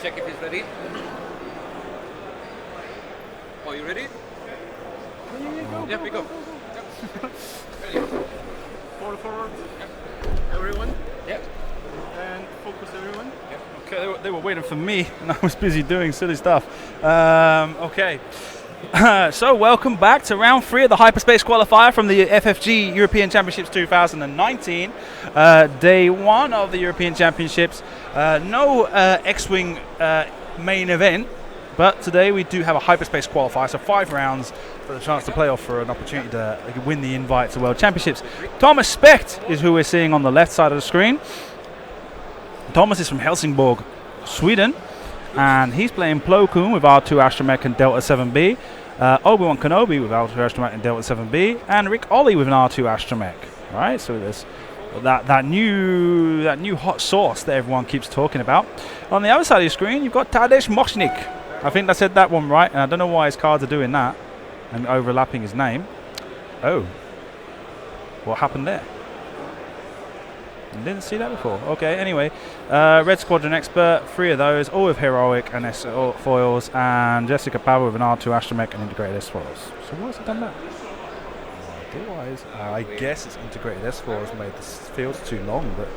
Check if he's ready. Are you ready? Yeah, we go. Ready. Forward. Everyone. Yep. And focus everyone. Yep. Okay, they were waiting for me, and I was busy doing silly stuff. Okay. So welcome back to round 3 of the Hyperspace qualifier from the FFG European Championships 2019. Day 1 of the European Championships. No X-Wing main event, but today we do have a Hyperspace qualifier, so 5 rounds for the chance to play off for an opportunity to win the invite to World Championships. Tomas Specht is who we're seeing on the left side of the screen. Tomas is from Helsingborg, Sweden, and he's playing Plo Koon with R2 Astromech and Delta 7B, Obi-Wan Kenobi with R2 Astromech and Delta 7B, and Rick Ollie with an R2 Astromech. All right, so there's that new hot sauce that everyone keeps talking about. On the other side of the screen, you've got Tadej Mocnik. I think I said that one right, and I don't know why his cards are doing that and overlapping his name. Oh, what happened there? Didn't see that before. Okay, anyway, Red Squadron Expert, 3 of those, all with Heroic and S foils, and Jessica Power with an R2 Astromech and Integrated S foils. So why has it done that? I guess it's Integrated S foils made the fields too long, but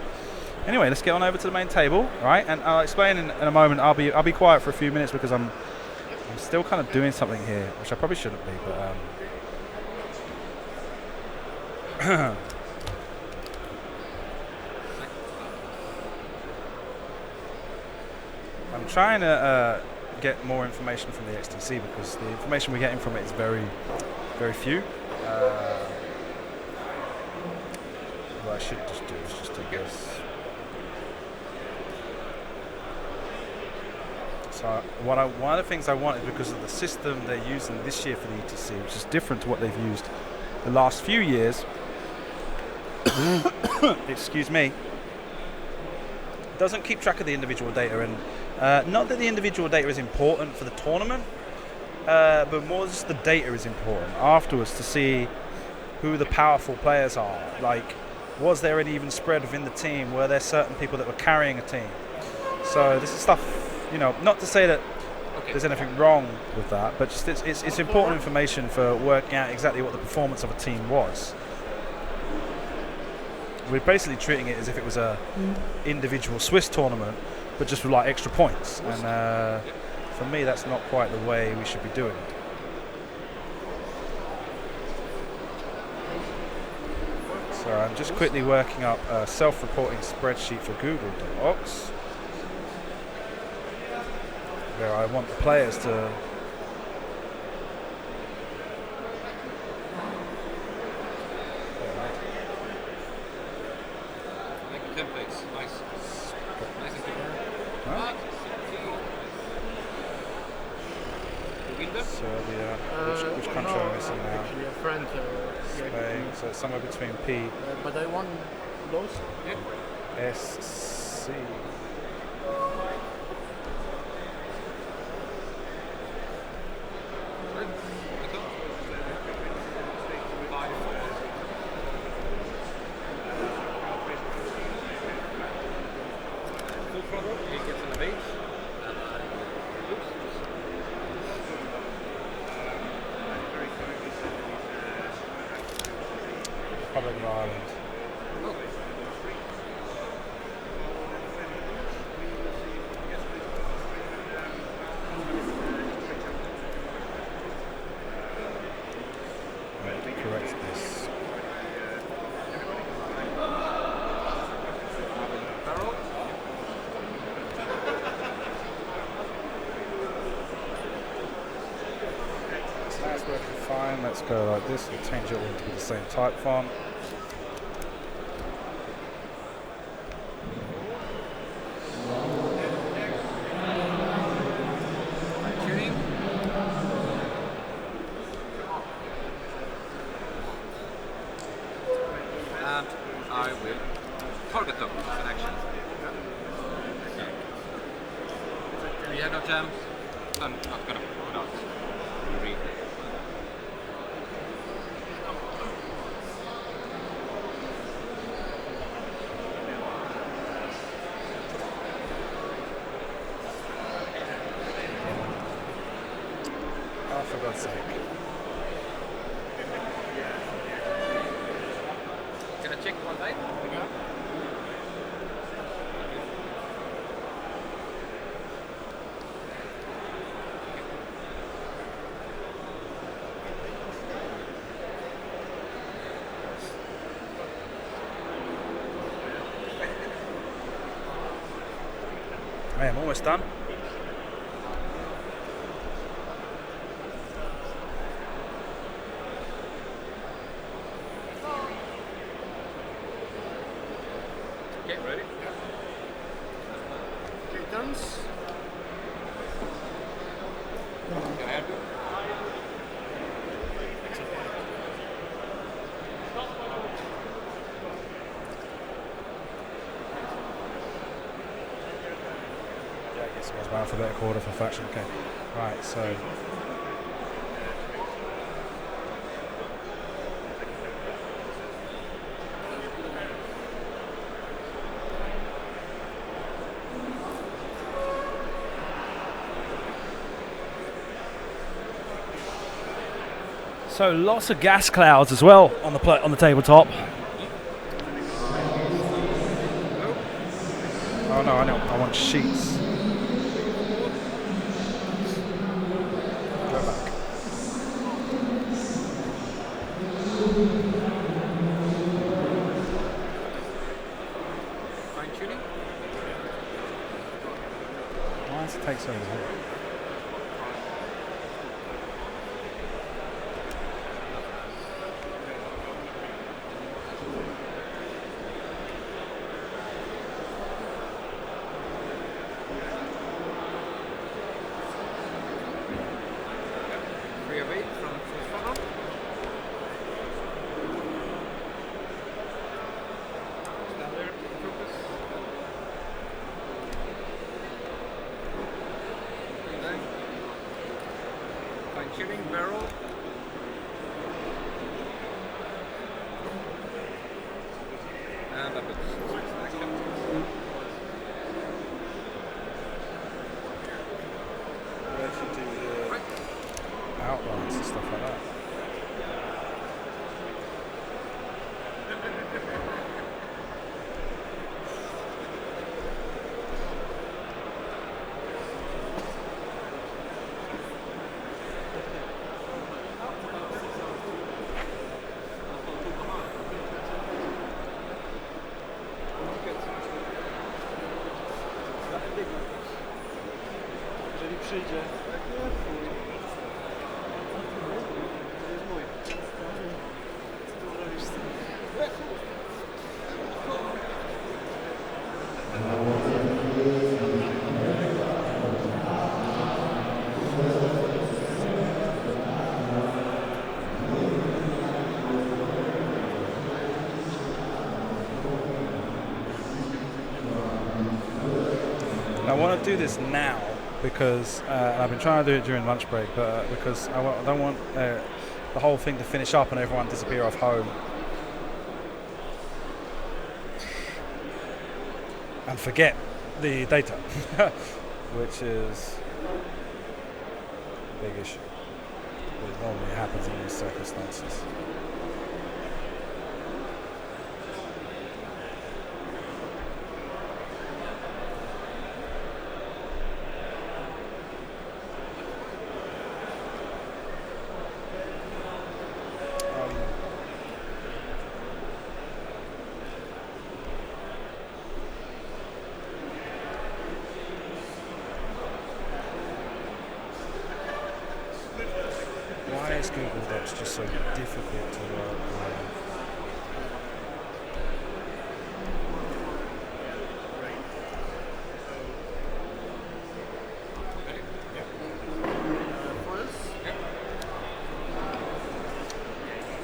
anyway, let's get on over to the main table, right? And I'll explain in a moment. I'll be quiet for a few minutes because I'm still kind of doing something here, which I probably shouldn't be, but I'm trying to get more information from the XTC because the information we're getting from it is very, very few. What I should just do is just do this. So one of the things I want is because of the system they're using this year for the ETC, which is different to what they've used the last few years. Excuse me. Doesn't keep track of the individual data, and not that the individual data is important for the tournament, but more just the data is important afterwards to see who the powerful players are. Like, was there an even spread within the team? Were there certain people that were carrying a team? So this is stuff, you know, not to say that there's anything wrong with that, but just it's important information for working out exactly what the performance of a team was. We're basically treating it as if it was a individual Swiss tournament, but just with like extra points. And for me, that's not quite the way we should be doing it. So I'm just quickly working up a self-reporting spreadsheet for Google Docs, where I want the players to Templates, nice. Nice and clear. Huh? Serbia. Which country am I missing now? Actually, a friend. Spain. So it's somewhere between P. But I won those. Yeah. S, C. Full throttle, he gets on the base. Republic of Ireland. Right, correct this. So that's working fine. Let's go like this. We'll change it all to be the same type font. Tuning. And I will target them as an action. We have no jam. I'm not gonna put out. Read. for God's sake. Can I check one time? I am almost done. Okay, ready? Okay, turns. Can I help you? Yeah, I guess it was alphabetical order for faction. Okay. Right, so. So lots of gas clouds as well on the tabletop. Oh no, I want sheets. Go back. Fine tuning? Why does it take so long? Free away from full throttle. Standard focus. And then fine tuning barrel. And up it. Right. Outlines and stuff like that. Jeżeli przyjdzie. I want to do this now because and I've been trying to do it during lunch break, but because I don't want the whole thing to finish up and everyone disappear off home. And forget the data, which is a big issue. It normally happens in these circumstances. Why is Google Docs just so difficult to work with?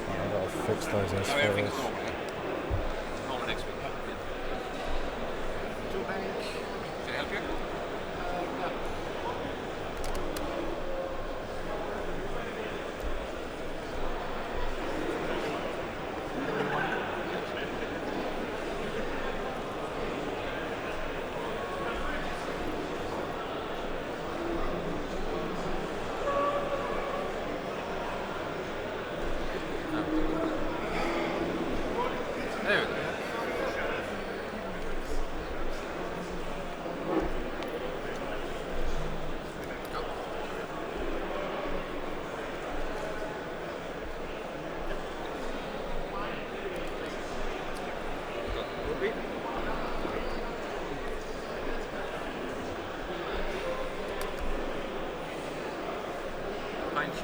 I've got to fix those as No, everything's first. normal. Normal next week. Two bank. Can I help you?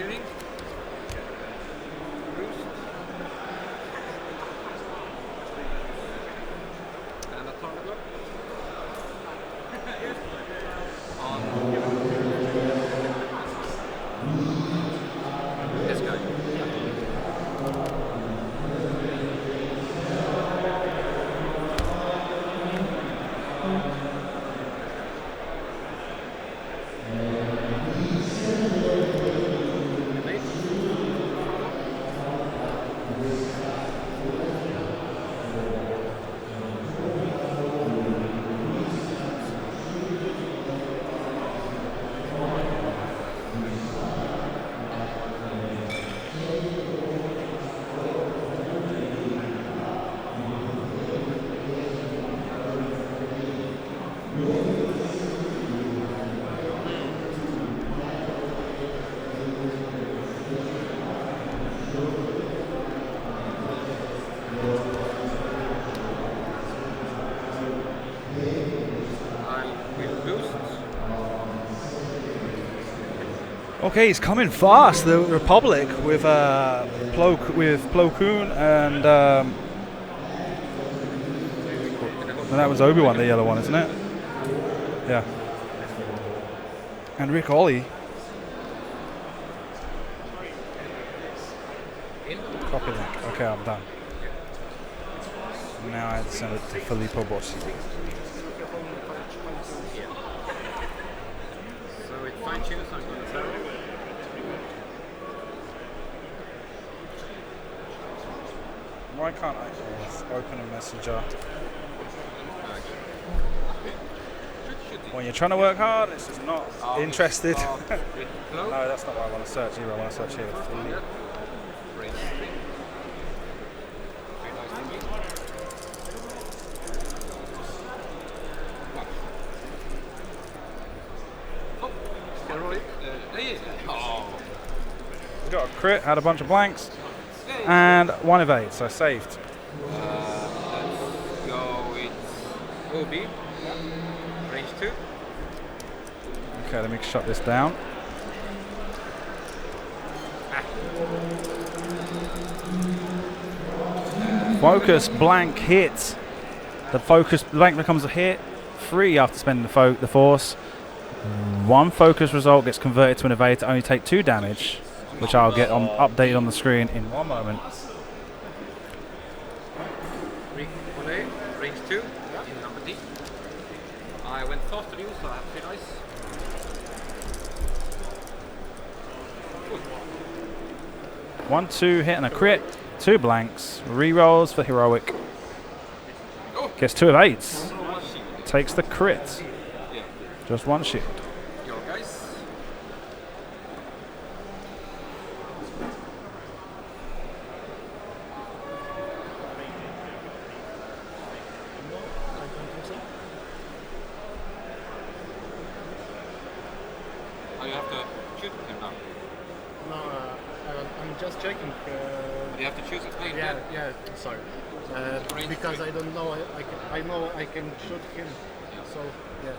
tuning. Boost. And a target lock. On this guy. Okay, he's coming fast. The Republic with Plo Koon and that was Obi-Wan, the yellow one, isn't it? Yeah. And Rick Ollie. Copy link. Okay, I'm done. Now I send it to Filippo Bossi. So it fine tunes, I'm going to zero. Why can't I open a messenger? When you're trying to work hard, it's just not interested. No, that's not what I want to search either. I want to search here. We got a crit, had a bunch of blanks, and one evade, so saved. Let's go with OB. Range 2. Okay, let me shut this down. Focus blank hit. The focus blank becomes a hit. 3 after spending the force. 1 focus result gets converted to an evade to only take 2 damage, which I'll get updated on the screen in 1 moment. Range 2 in number D. I went fast to you, so I have 3 dice. 1, 2 hit and a crit. 2 blanks. Rerolls for heroic. Gets 2 evades. Takes the crit. Just 1 shield. Yo guys. Oh, you have to shoot him now. No, I'm just checking. You have to choose it. Yeah, sorry. Because I don't know, I know I can shoot him. So, yeah.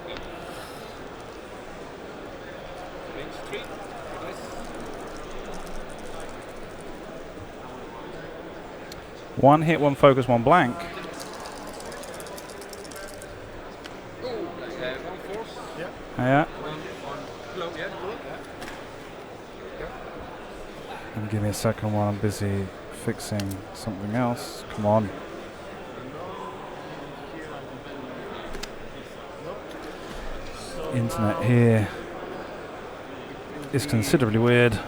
Range 3. Nice. 1 hit, 1 focus, 1 blank. 1 force. Yeah. 1 flow, yeah. And give me a second while I'm busy fixing something else. Come on. Internet here is considerably weird.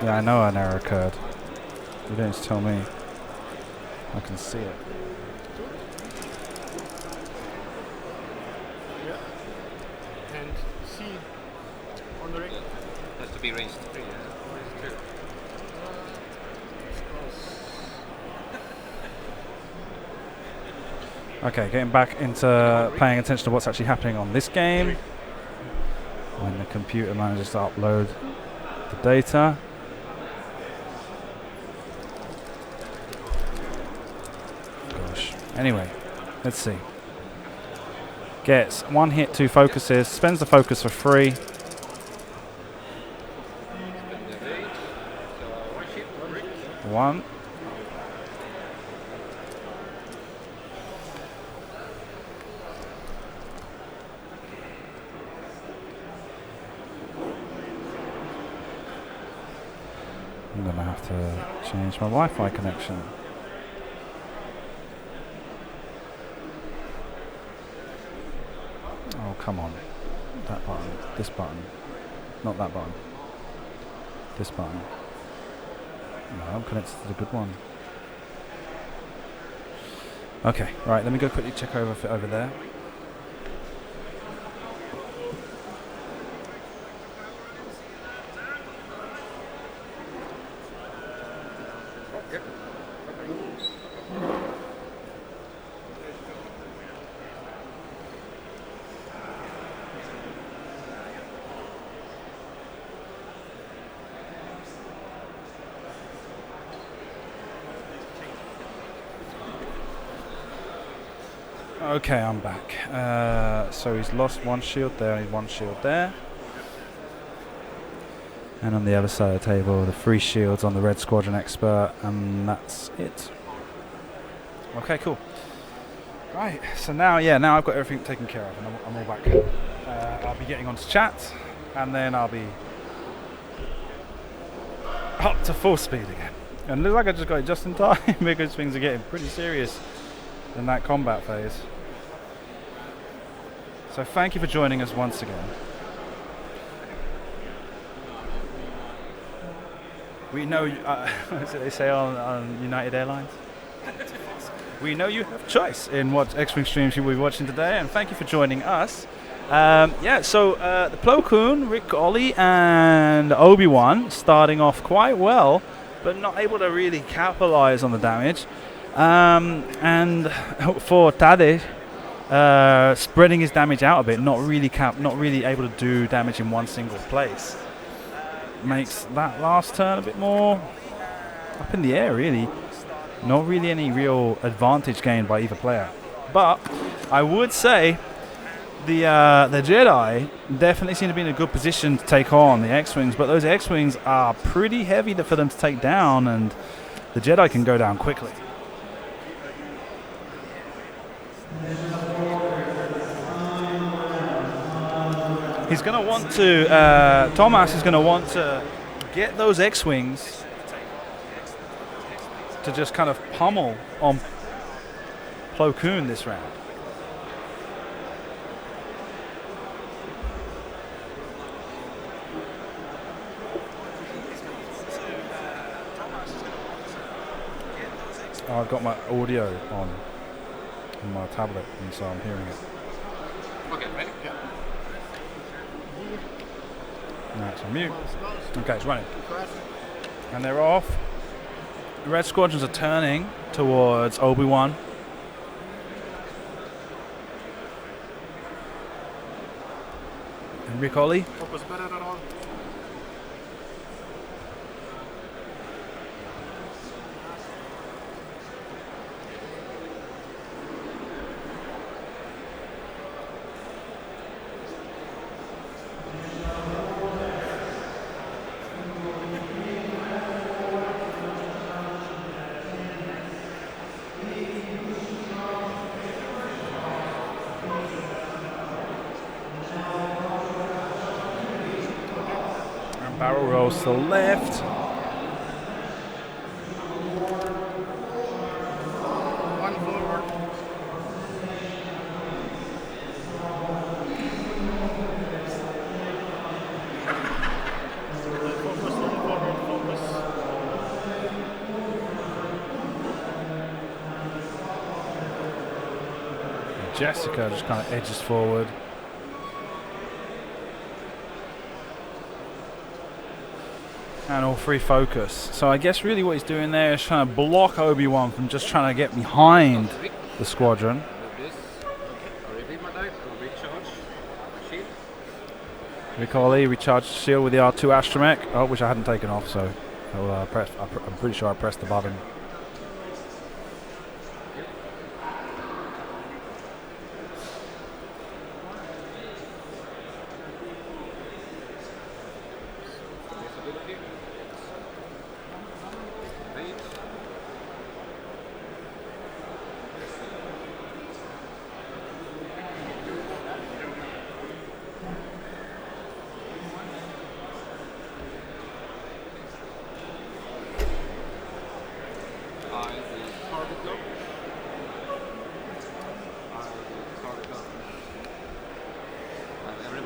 Yeah, I know an error occurred. You don't need to tell me. I can see it. And C on the ring. Has to be range 3, yeah. Range 2. Okay, getting back into paying attention to what's actually happening on this game. When the computer manages to upload the data. Gosh. Anyway, let's see. Gets 1 hit, 2 focuses, spends the focus for free. 1. I'm going to have to change my Wi-Fi connection. Oh, come on. That button. This button. Not that button. This button. No, I'm connected to the good one. Okay, right, let me go quickly check over there. Okay, I'm back. So he's lost one shield there and one shield there. And on the other side of the table, the 3 shields on the Red Squadron Expert, and that's it. Okay, cool. Right, so now I've got everything taken care of, and I'm all back. I'll be getting onto chat, and then I'll be up to full speed again. And it looks like I just got it just in time because things are getting pretty serious in that combat phase. So thank you for joining us once again. We know, what they say on United Airlines? We know you have choice in what X-Wing streams you will be watching today, and thank you for joining us. So the Plo Koon, Rick Ollie, and Obi-Wan starting off quite well, but not able to really capitalize on the damage. And for Tadej, spreading his damage out a bit, not really able to do damage in one single place, makes that last turn a bit more up in the air. Really, not really any real advantage gained by either player. But I would say the Jedi definitely seem to be in a good position to take on the X-Wings, but those X-Wings are pretty heavy for them to take down, and the Jedi can go down quickly. He's going to want to, Tomas is going to want to get those X-Wings to just kind of pummel on Plo Koon this round. Oh, I've got my audio on my tablet, and so I'm hearing it. Okay, ready? Yeah. No, it's on mute. Okay, it's running. And they're off. The Red Squadrons are turning towards Obi-Wan. And Rick Ollie. Focus better at all. Barrel rolls to the left. One forward. Focus, forward, focus. Jessica just kind of edges forward. And all 3 focus. So I guess really what he's doing there is trying to block Obi-Wan from just trying to get behind the squadron. Rick Ollie recharged shield with the R2 astromech. Oh, which I hadn't taken off, so I'm pretty sure I pressed the button.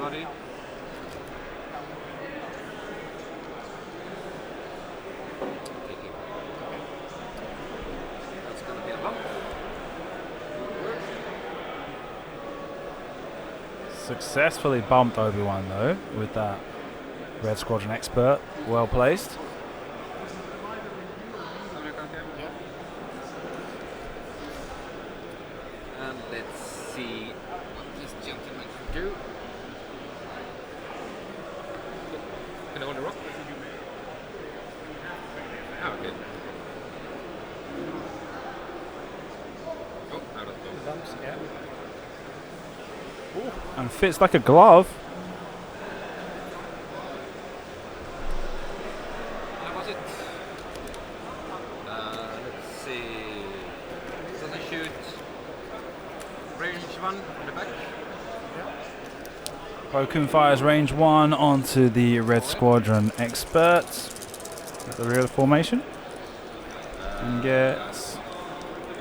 body. That's gonna be a bump. Successfully bumped Obi-Wan though with that Red Squadron expert. Well placed. And let's see what this gentleman can do. Can I hold the rock? Oh, okay. Oh, out of the Bumps, yeah. And fits like a glove. How was it? Let's see. Doesn't shoot. Range 1 on the back. Plo Koon fires range 1 onto the Red Squadron experts at the rear of the formation. And gets...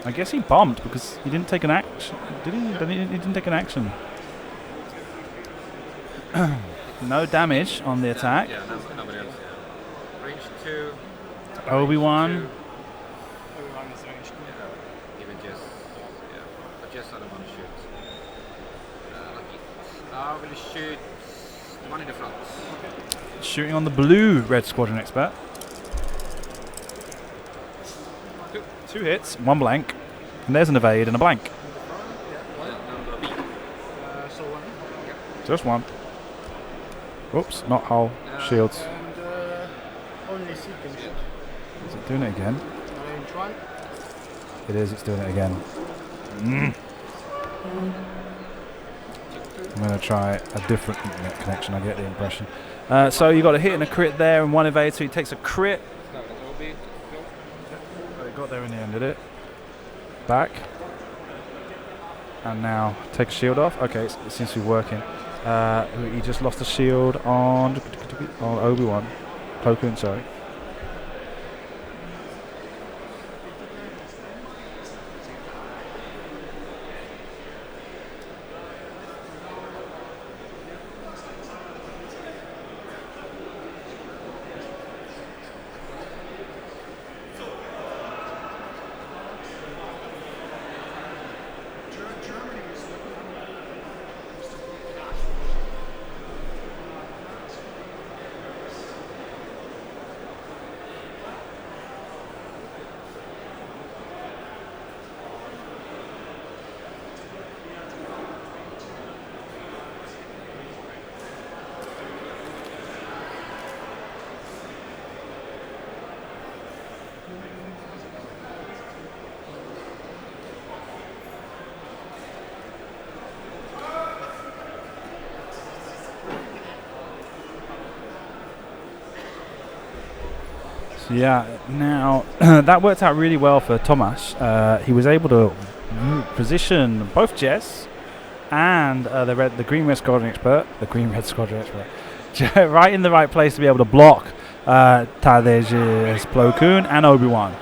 I guess he bumped because he didn't take an action. Did he? He didn't take an action. No damage on the attack. Yeah, nobody else. Yeah. Range 2. Obi-Wan. Everyone is range 2. Yeah, even just. Yeah, but just I don't want to shoot. Lucky. I will shoot the one in the front. Shooting on the blue Red Squadron expert. 2 hits, 1 blank. And there's an evade and a blank. Number B. So 1. Just 1. Oops, not hull. Shields. And only C can shoot. Is it doing it again? Range 1. It is, it's doing it again. I'm going to try a different connection, I get the impression. So you got a hit and a crit there and 1 evade, so he takes a crit. Got there in the end, did it? Back. And now take a shield off. Okay, it seems to be working. He just lost a shield on Obi-Wan. Plo Koon, sorry. So yeah, now that worked out really well for Tomas. He was able to position both Jess and the green red squadron expert, right in the right place to be able to block Tadej's Plo Koon and Obi-Wan,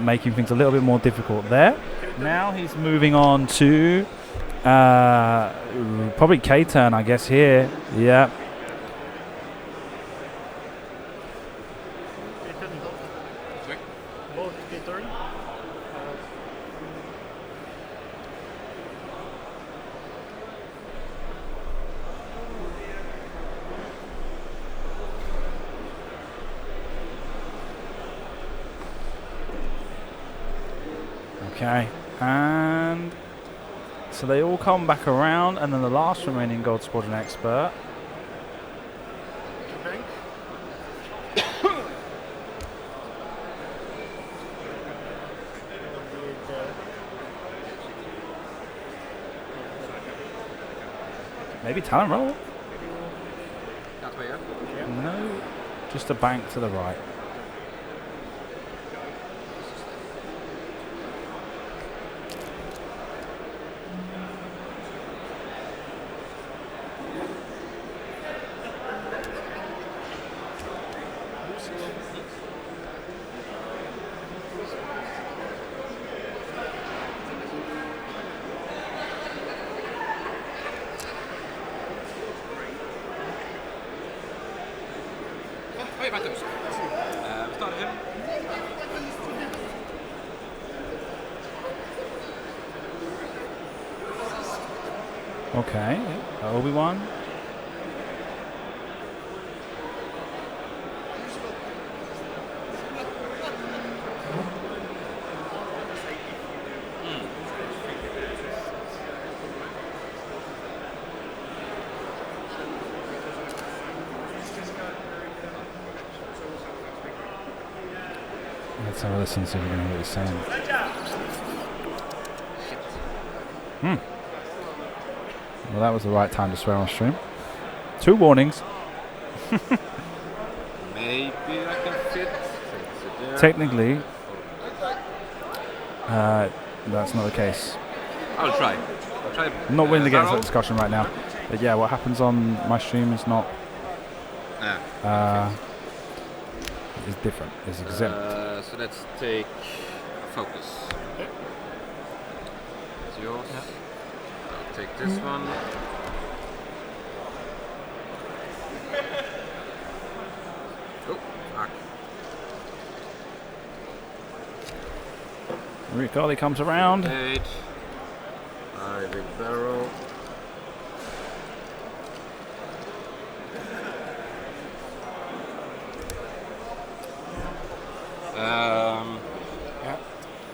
making things a little bit more difficult there. Now he's moving on to probably K-turn, I guess, here. Yeah. Both K-turn. Okay, and so they all come back around, and then the last remaining Gold Squadron expert. Bank. Maybe talent roll? That way up. No, just a bank to the right. vänta. Vi startar här. Okay, Obi-Wan. Let's have a listen, see if we can hear what he's saying. Well, that was the right time to swear on stream. 2 warnings. Maybe I can fit. Technically, that's not the case. I'll try. I'm not willing to get into barrel. that discussion right now. But yeah, what happens on my stream is not is different. It's exempt. So let's take focus. It's yours. I'll take this one. Oh, fuck. Ricardi comes around. Tadej. I will barrel.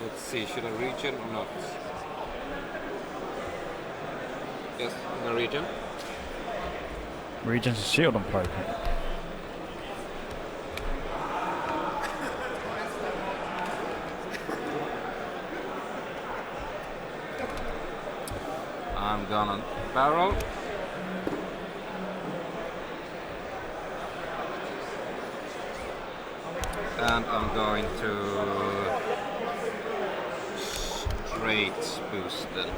Let's see, should I region or not? Yes, the region. Regent's shield on poker. I'm gonna barrel. And I'm going to straight boost then.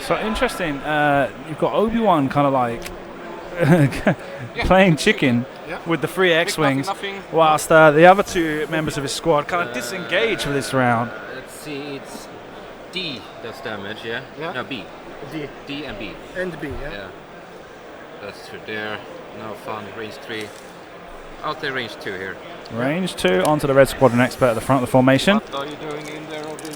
So interesting. You've got Obi-Wan kind of like playing chicken with the 3 X-Wings, nothing. whilst the other 2 members of his squad kind of disengage for this round. Let's see, it's D that's damage, yeah? Yeah. No, B. D D and B. and B, yeah. Yeah. That's through there. No fun. Range 3. I'll take range 2 here. Range 2 onto the red squadron expert at the front of the formation. What are you doing in there, Obi?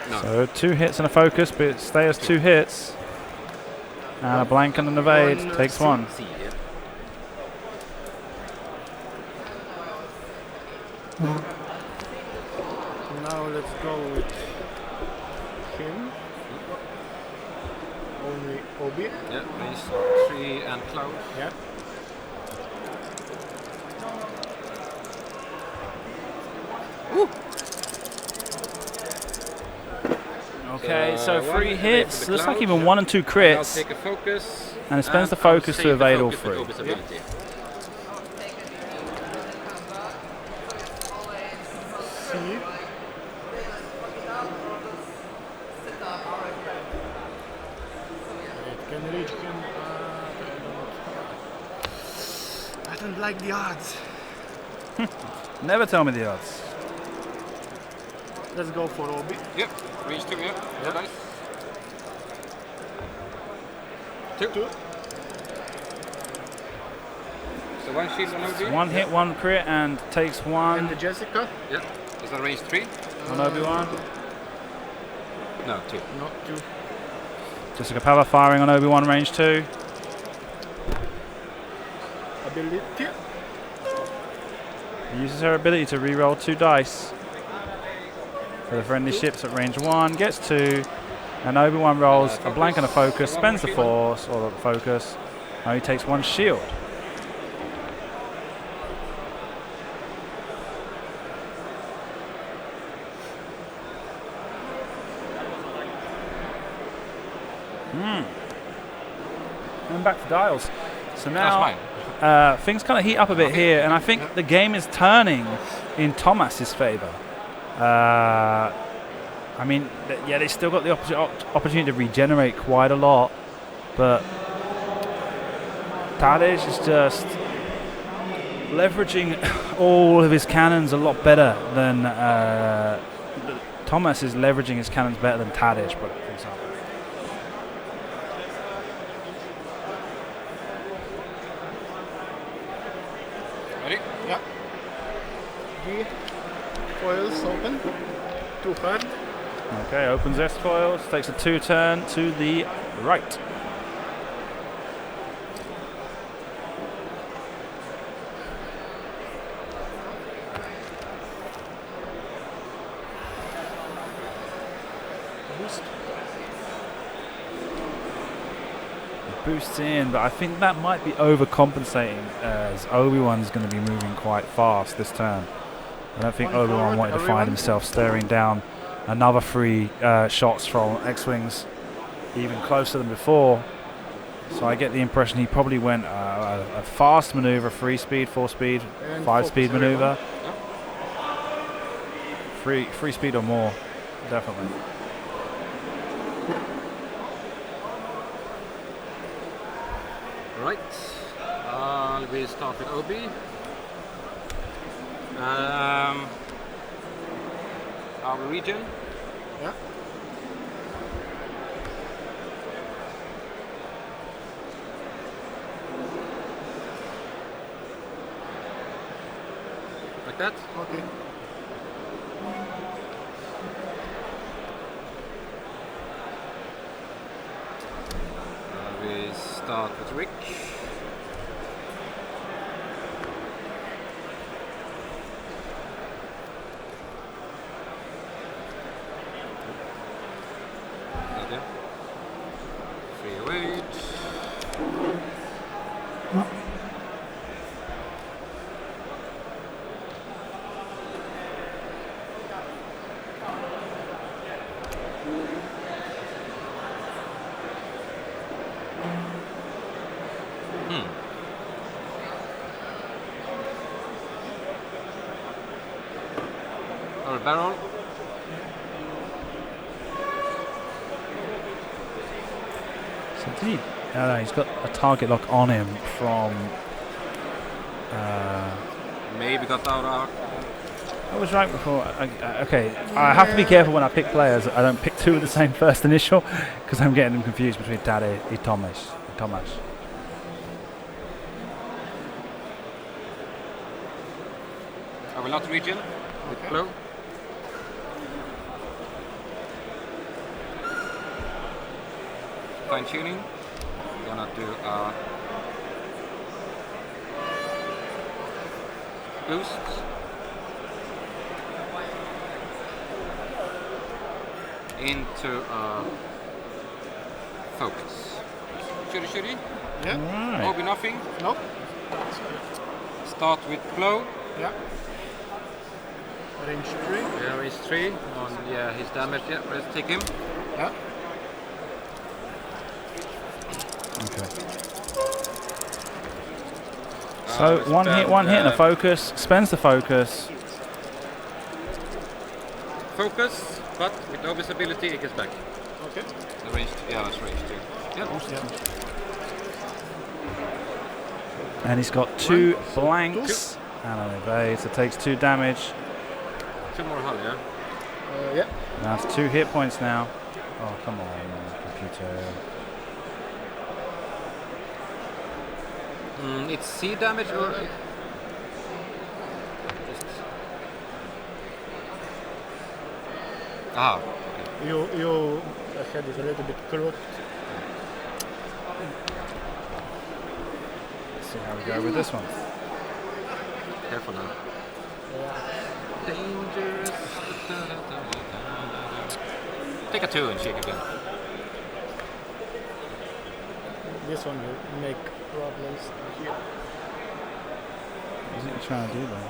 No. So 2 hits and a focus, but it stays 2 hits. And a blank and an evade. One, Takes C. 1. C, yeah. Now let's go with him. Only Obi. Yeah, range 3 and cloud. Yeah. Okay, so 3 one, wait hits. for the Looks like cloud. even 1 and 2 I'll crits. take a focus. And it spends the I'll focus to save the evade all focus with 3. Obi's ability. C. It can reach him. I don't like the odds. Never tell me the odds. Let's go for Obi. Yep, range 2, yeah. Yeah. Nice. 2. So 1 shield on Obi. 1 hit, 1 crit, and takes 1 And the Jessica? Yeah. Is that range 3? on Obi-Wan. No, 2. Not 2. Jessica Pava firing on Obi-Wan, range 2. Ability. Uses her ability to re-roll 2 dice for the friendly ships at range 1. Gets 2. And Obi-Wan rolls a blank and a focus, spends the force, or the focus. Now he takes 1 shield. And back to dials. So now things kind of heat up a bit here, and I think the game is turning in Tomas's favour. I mean, they still got the opportunity to regenerate quite a lot, but Tadej is just leveraging all of his cannons a lot better than Tomas is leveraging his cannons better than Tadej, for example. Ready? Yeah. The foils open. Too hard. Okay, opens S foils, takes a 2-turn to the right. Boost. Boosts in, but I think that might be overcompensating as Obi-Wan's going to be moving quite fast this turn. I don't think One Obi-Wan forward, wanted to find everyone. himself staring down another 3 shots from X-Wings even closer than before. So I get the impression he probably went a fast maneuver, 3 speed, 4 speed, And 5 speed focus maneuver. 3 speed or more, definitely. Right. We start with Obi. Our region. Yeah. Like that. Okay. We start with Rick. Okay. 308. Our barrel. So did he? No, he's got a target lock on him from. Maybe got out our. I was right before. Okay, I have to be careful when I pick players. I don't pick 2 with the same first initial because I'm getting them confused between Tadej and Tomas. Our lot region with Flow. Fine tuning. We're gonna do a boost. Into a focus. Shooty. Yeah. Right. Obi nothing. Nope. Start with Flow. Yeah. Range 3. There is 3 on his damage. Yeah, let's take him. Yeah. Okay. So one hit and a focus. Spends the focus. Focus, but with Obi's ability it gets back. Okay. The range, that's range 2. Yeah. Yeah. And he's got 2 blanks and an evade, so takes 2 damage. 2 more hull, yeah? Yeah. That's 2 hit points now. Oh, come on, computer. It's C damage or... Just... Okay. Your head is a little bit crooked. Let's see how we go with this one. Careful now. Yeah. Dangerous. Take a 2 and shake again. This one will make problems here. What is it you're trying to do there?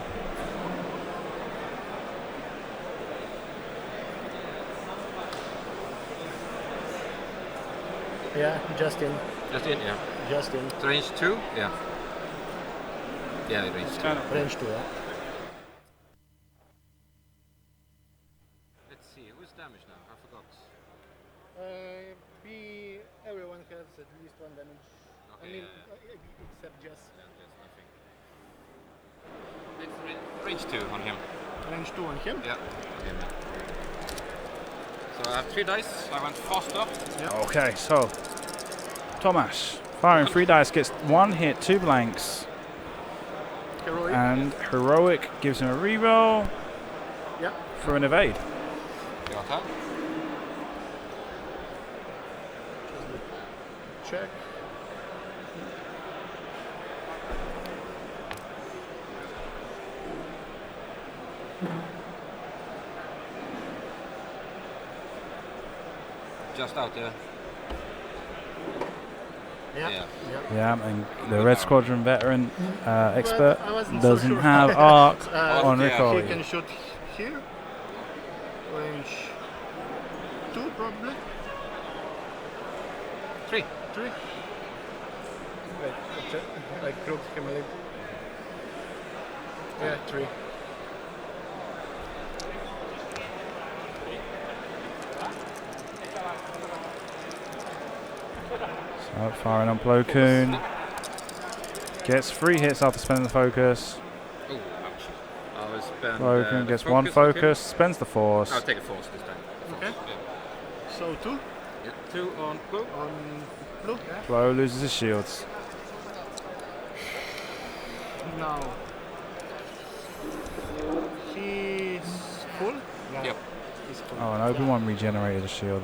Yeah, just in. Just in, yeah. Just in. It's range 2? Yeah. Yeah, range 2. Range 2, yeah. Let's see, who's damaged now? I forgot. Everyone has at least 1 damage. Okay, Except Jess. there's nothing. It's range 2 on him. Range 2 on him. Yeah. Okay, So I have 3 dice. I went faster. Okay, so Tomas firing 3 dice gets 1 hit, 2 blanks, Heroic. and heroic gives him a reroll Yeah. for an evade. Your turn. Check. Just out there. Yeah. Yeah. Yeah, and the Red Squadron veteran expert I wasn't so doesn't sure. have arc on yeah. He recoil. can shoot here. Range 2 probably. 3. 3. Wait, I crooked him a little. Yeah, 3. So firing on Plo Koon. Gets 3 hits after spending the focus. Oh, ouch. I will spend. Plo Koon the gets 1 okay. focus, spends the force. I'll take a force this time. Okay. Yeah. So 2 Yeah, 2 on blue. on blue. Yeah. Plo loses his shields. Now he's full. Yeah. Yep. He's full. Oh, and Obi-Wan regenerated a shield.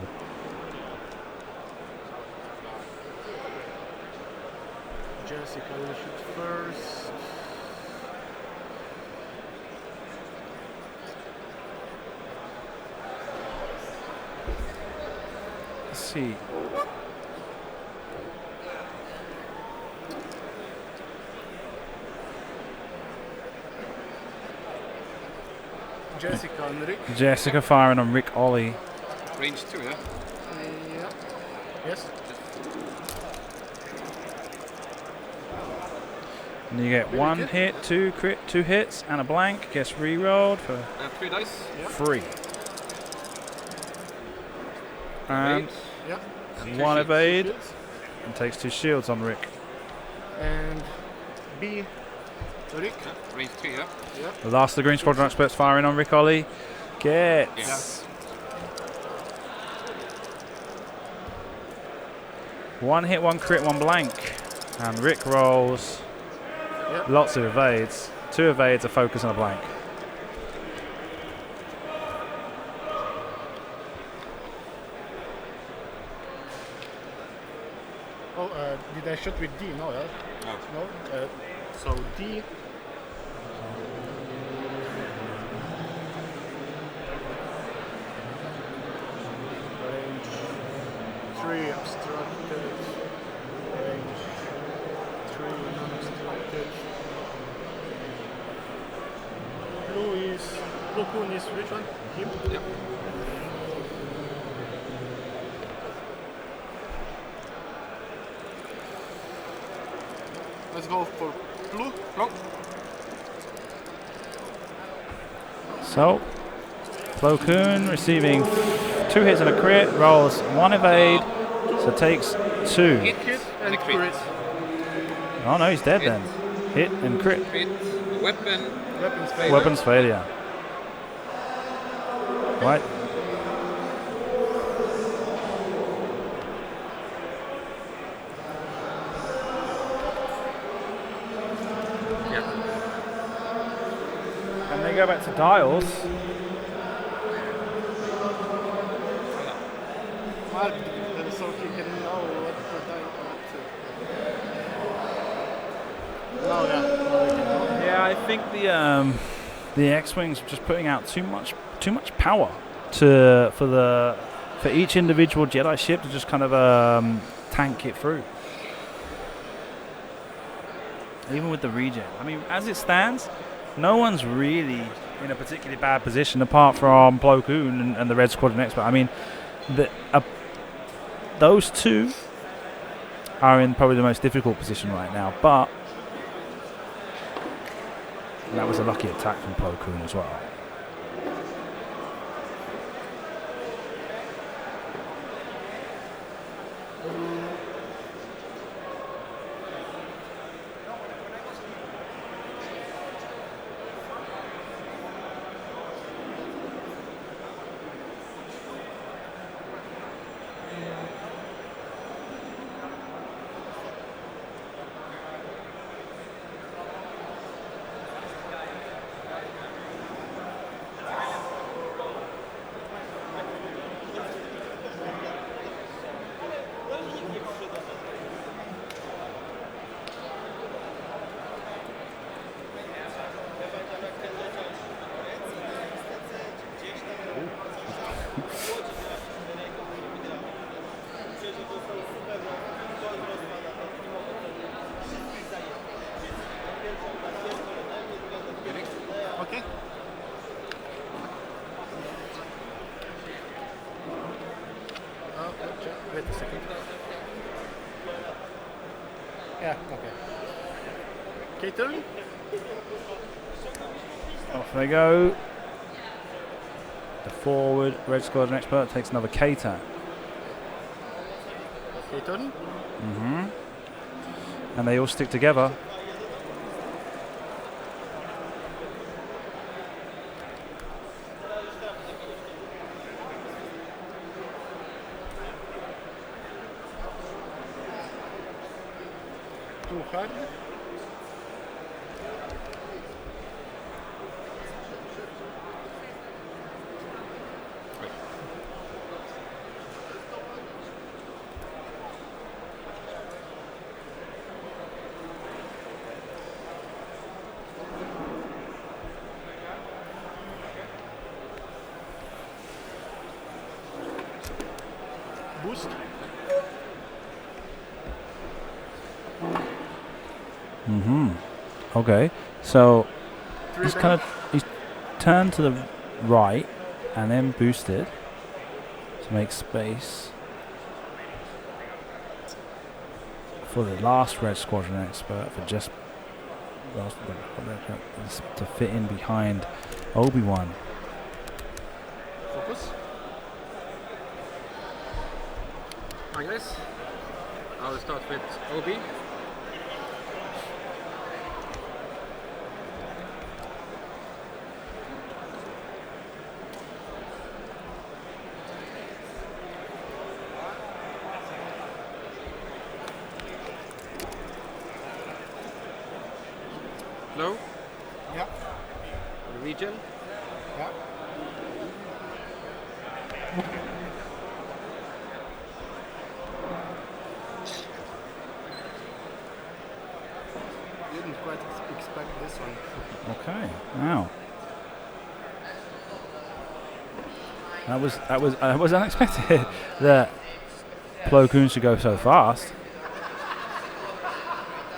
Jessica will shoot first. Let's see. Jessica and Rick. Jessica firing on Rick Ollie. Range 2, yeah? Yeah. Yes. And you get Very 1 good. hit, 2 crit, 2 hits, and a blank. Gets re-rolled for I have 3 dice. Yeah. 3. And Evade. Yeah. And 1 2 evade. Shields. And takes 2 shields on Rick. And B. Rick. Yeah, range 3, yeah? Yeah. The last of the Green Squadron experts firing on Rick Ollie. Gets Yeah. 1 hit, 1 crit, 1 blank. And Rick rolls Yeah. lots of evades. 2 evades, a focus, and a blank. Oh, did I shoot with D? No, yeah. No. No. So D. Range 3 obstructed. Range 3 non-obstructed. Blue Koon is which one? Him? Yep. Let's go for blue. Blue. So, Plo Koon receiving 2 hits and a crit, rolls 1 evade, so takes 2. Hit. Hit and And crit. crit. Oh no, he's dead Hit. then. Hit and crit. Crit. Weapon. Weapons fail. Weapons failure. Right. Yeah. And they go back to dials. Mark, so he can know what to No, yeah. No, we can. Yeah, I think the X-wings are just putting out too much power for each individual Jedi ship to just kind of tank it through. Even with the regen, I mean, as it stands, no one's really in a particularly bad position apart from Plo Koon and the Red Squadron expert. I mean, those 2 are in probably the most difficult position right now, but that was a lucky attack from Plo Koon as well. Wait a second. Yeah, okay. Okay, turn. Off they go. The forward red squadron expert takes another K-turn. Okay, turn. And they all stick together. Too hard. Boost. Okay, so he's turned to the right and then boosted to make space for the last red squadron expert for just to fit in behind Obi-Wan. Focus. Hi guys, I'll start with Obi. Flow, Yeah. region, Yeah. Didn't quite expect this one. Okay, wow. That was unexpected that Plo Koon should go so fast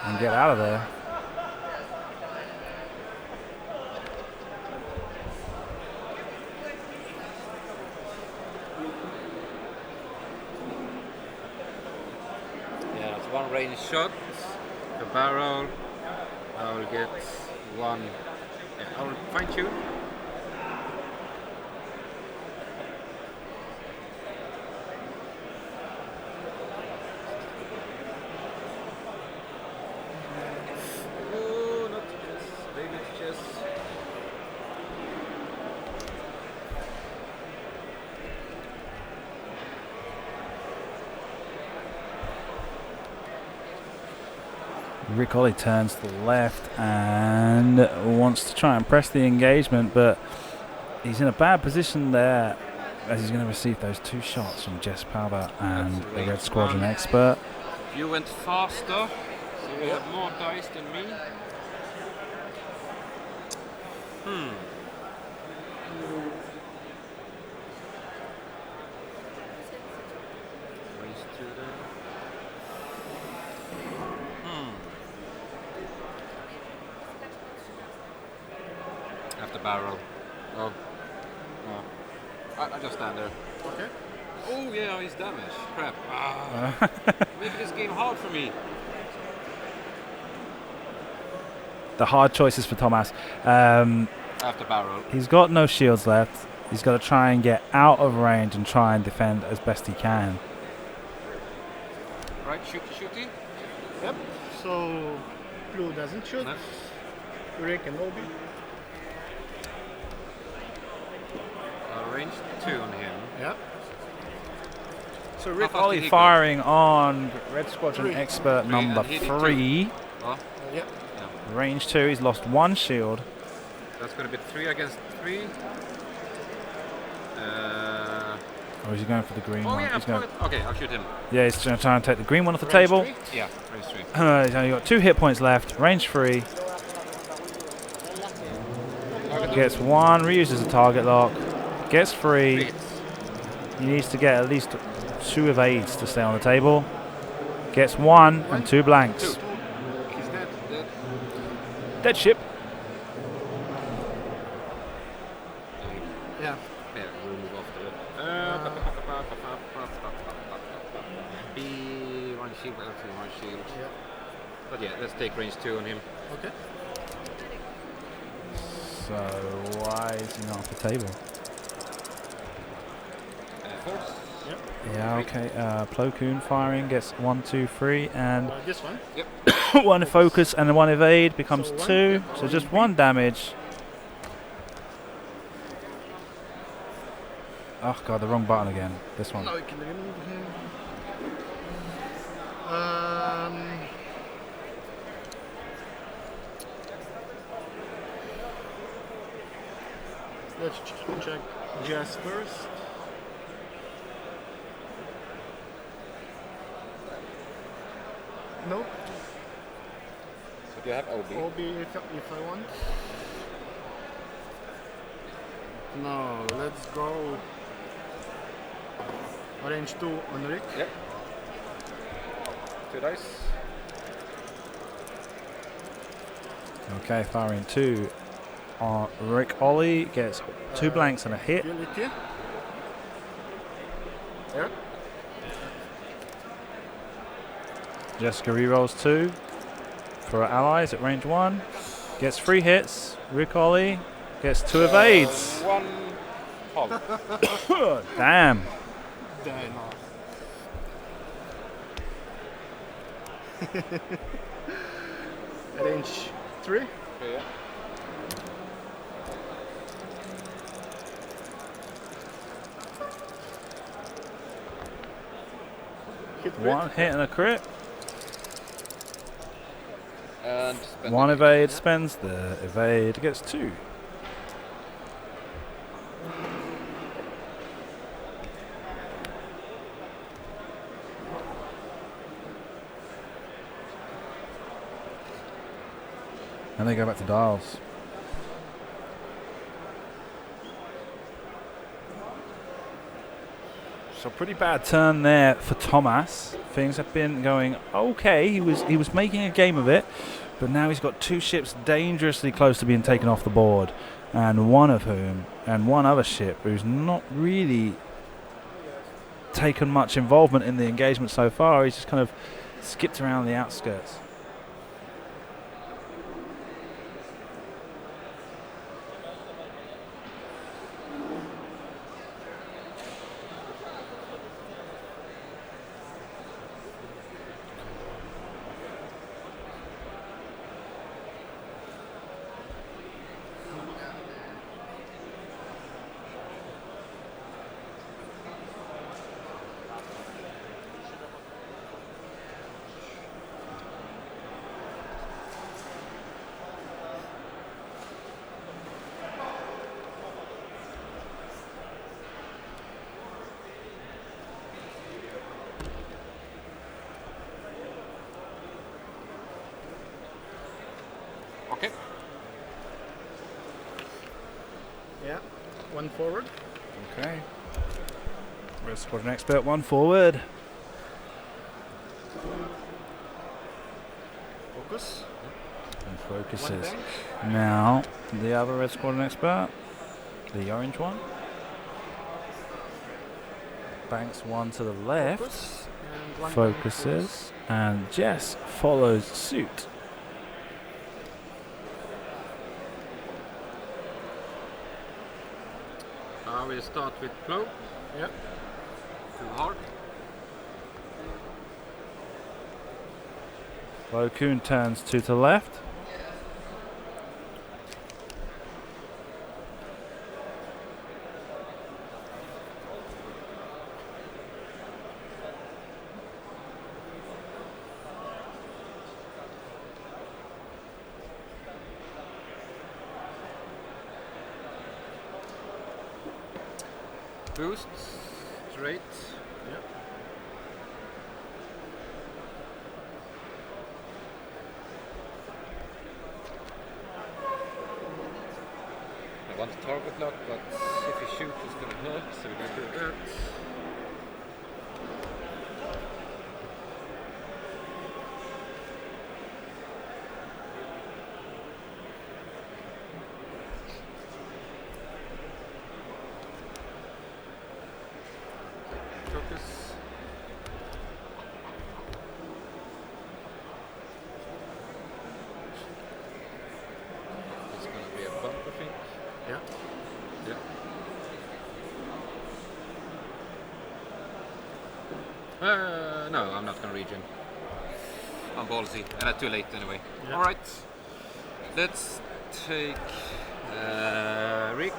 and get out of there. yeah, that's one range shot, the barrel, I'll get one, yeah, I'll fine tune. Oh, not chess, baby chess. Rick Ollie turns to the left and wants to try and press the engagement, but he's in a bad position there as he's going to receive those two shots from Jess Powder and That's the Red range Squadron one. expert. You went faster, so you have more dice than me. Race two there. After barrel. Oh. No. I just stand there. Okay. Oh yeah, he's damaged. Crap. Making this game hard for me. The hard choices for Tomas. After barrel. He's got no shields left. He's got to try and get out of range and try and defend as best he can. Right, shooty. Yep. So Blue doesn't shoot. No. Rick and Obi. Range 2 on him. Yeah. So How Rick fast did Ollie he go? firing on Red Squadron expert Three, number and he did 3. Oh, Yeah. Range 2, he's lost one shield. that's going to be 3 against 3. Or is he going for the green Oh one? yeah, He's going, okay, I'll shoot him. yeah, he's going to try and take the green one off the Range table. three? Yeah, range 3. He's only got 2 hit points left. Range 3. Gets 1, reuses a target lock. Gets 3. He needs to get at least 2 evades to stay on the table. Gets 1 and 2 blanks. He's dead. Dead ship. Yeah. Yeah, we'll move off the B1 shield, L1 shield. Yeah. But yeah, let's take range 2 on him. Okay. So why is he not off the table? Force. Yep. Yeah, okay. Plo Koon firing gets 1, 2, 3, and This one. Yep. 1 focus and 1 evade becomes So 2. one, So one just beat. 1 damage. Oh god, the wrong button again. This one. Now we can remove him. Let's check Jazz first. Nope. So do you have OB? OB if I want. No, let's go. Range 2 on Rick. Yep. 2 dice. Okay, firing 2 on Rick Ollie gets 2 blanks and a hit. Ability. Yeah. Jessica rerolls 2 for her allies at range 1. Gets 3 hits. Rick Ollie gets 2 evades. 1 hog. Damn. Damn. Range 3. Okay, yeah. Hit crit. 1 hit and a crit. And spend 1 the- evade spends the evade gets 2. And they go back to dials. So pretty bad turn there for Tomas. Things have been going okay. He was making a game of it, but now he's got 2 ships dangerously close to being taken off the board, and one other ship who's not really taken much involvement in the engagement so far. He's just kind of skipped around the outskirts. Okay. Yeah. 1 forward. Okay. Red Squadron Expert 1 forward. Focus. And 1 focuses. bank. Now, the other Red Squadron Expert, the orange one, banks 1 to the left, Focus. And 1 focuses, and Jess follows suit. We'll start with Plo. Yeah. Too hard. Plo Koon turns 2 to the left. Boost. Straight. Yeah. I want to target lock, but if you shoot, it's going to hurt, so we're going to do that. No, I'm not gonna regen. I'm ballsy, and too late anyway. Yeah. All right, let's take Rick,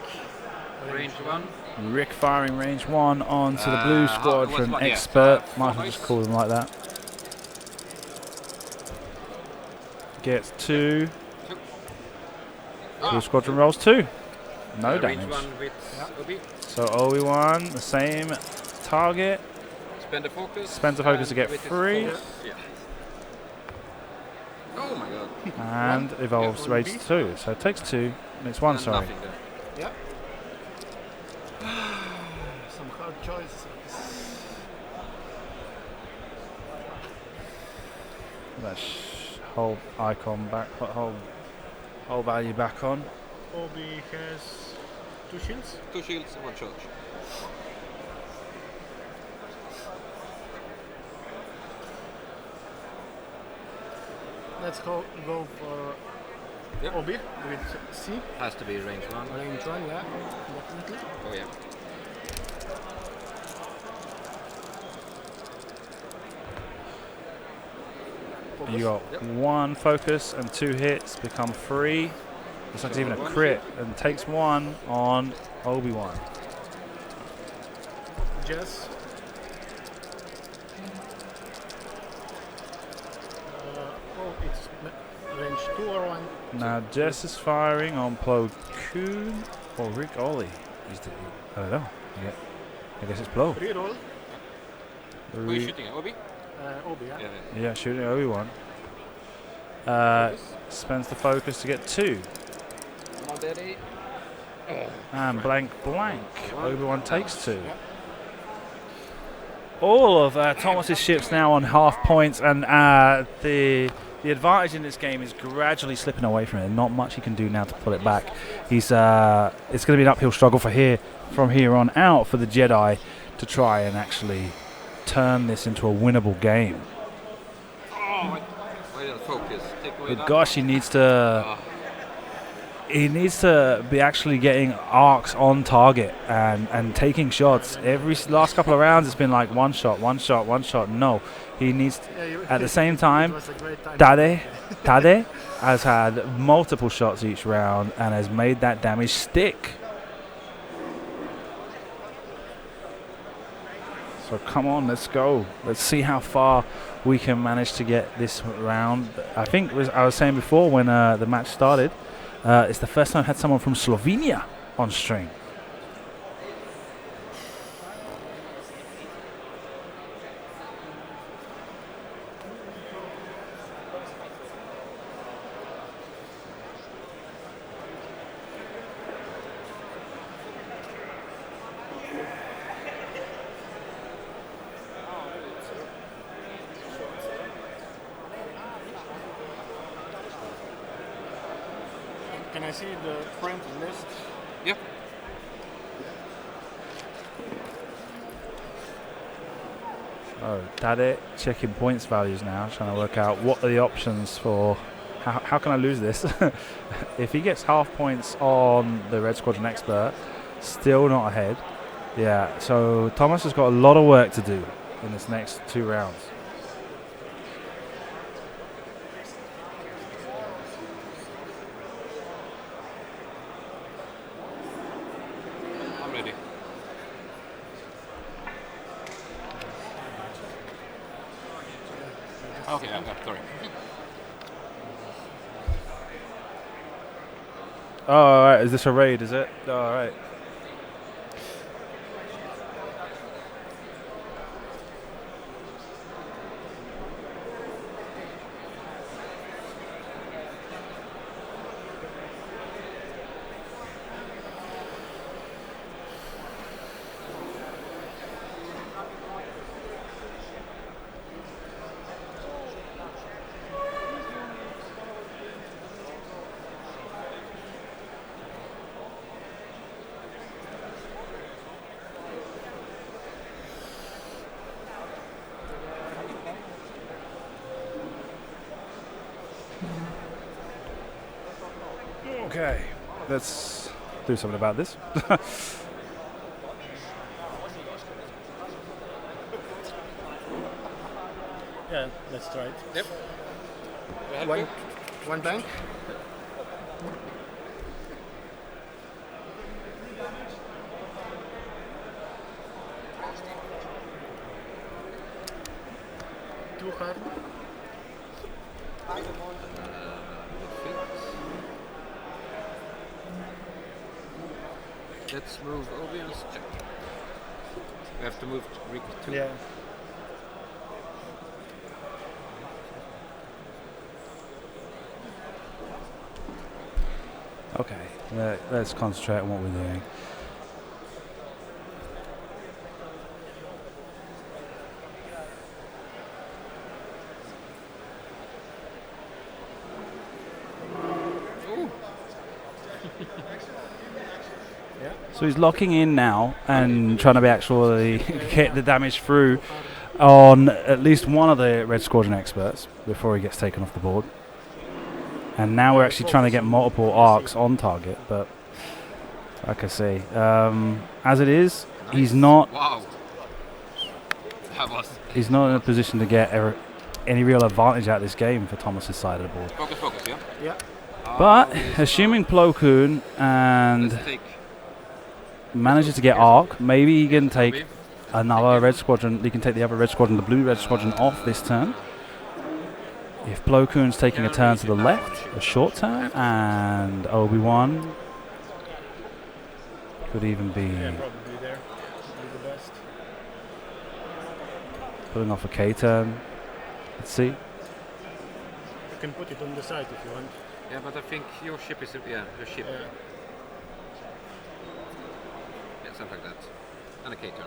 range 1. Rick firing range 1 onto the blue what's squadron what- yeah, expert. five Might as well dice. just call them like that. Gets 2. Blue squadron rolls 2. No range damage. 1 with Obi. So Obi-Wan, the same target. Spend the focus. Spends the focus and to get with his 3. force, yeah. Oh my god. And evolves Yeah, rage one 2. So it takes 2. And it's 1, And sorry. nothing then. Yeah. Some hard choices. Let's hold icon back, hold value back on. Obi has 2 shields. 2 shields and 1 charge. Let's go for Yep. Obi with C. Has to be range 1. Range 1, yeah, definitely. Oh yeah. Focus. You got Yep. 1 focus and 2 hits, become 3. It's not even a crit, and takes 1 on Obi-Wan. Jess. It's range 2 or 1. Now Jess is firing on Plo Koon or Rick Ollie. I don't know. Yeah. I guess it's Plo. Reroll. Who are you shooting at? Obi? Obi, yeah. Yeah, shooting Obi-Wan. Spends the focus to get 2. Come on, Daddy. And blank. Obi-Wan takes 2. All of Thomas's ships now on half points, and the advantage in this game is gradually slipping away from him. Not much he can do now to pull it back. It's going to be an uphill struggle from here on out for the Jedi to try and actually turn this into a winnable game. Oh, wait, focus. Take away But that. gosh, he needs to be actually getting arcs on target and taking shots. Every last couple of rounds, it's been like one shot. No, he needs at the same time. It was a great time. Tadej has had multiple shots each round and has made that damage stick. So come on, let's go. Let's see how far we can manage to get this round. I think I was saying before when the match started, it's the first time I've had someone from Slovenia on stream. Can I see the print list? Yeah. Oh, Tadej checking points values now, trying to work out what are the options for how can I lose this. If he gets half points on the Red Squadron Expert, still not ahead. Yeah, so Tomas has got a lot of work to do in this next 2 rounds. I'm ready. Okay, yeah, sorry. Oh, all right. Is this a raid? Is it? Oh, all right. Okay, let's do something about this. Yeah, let's try it. Yep. One bank. Too hard. Let's move Obian's check. We have to move Rick too. Yeah. Okay, let's concentrate on what we're doing. So he's locking in now and trying to be actually get the damage through on at least one of the Red Squadron experts before he gets taken off the board. And now we're actually trying to get multiple arcs on target, but like I say, as it is, he's not. Wow. That was. He's not in a position to get any real advantage out of this game for Thomas's side of the board. Focus, yeah? Yeah. But assuming Plo Koon and Let's take manages to get arc, maybe he can take another Red Squadron. He can take the other Red Squadron, the blue Red Squadron, off this turn. If Plo Koon's taking a turn to the left, a short turn, and Obi-Wan could even be Yeah, probably there. Be the best. pulling off a K turn. Let's see. You can put it on the side if you want. Yeah, but I think your ship is your ship. Yeah. Yeah, something like that. And a K turn.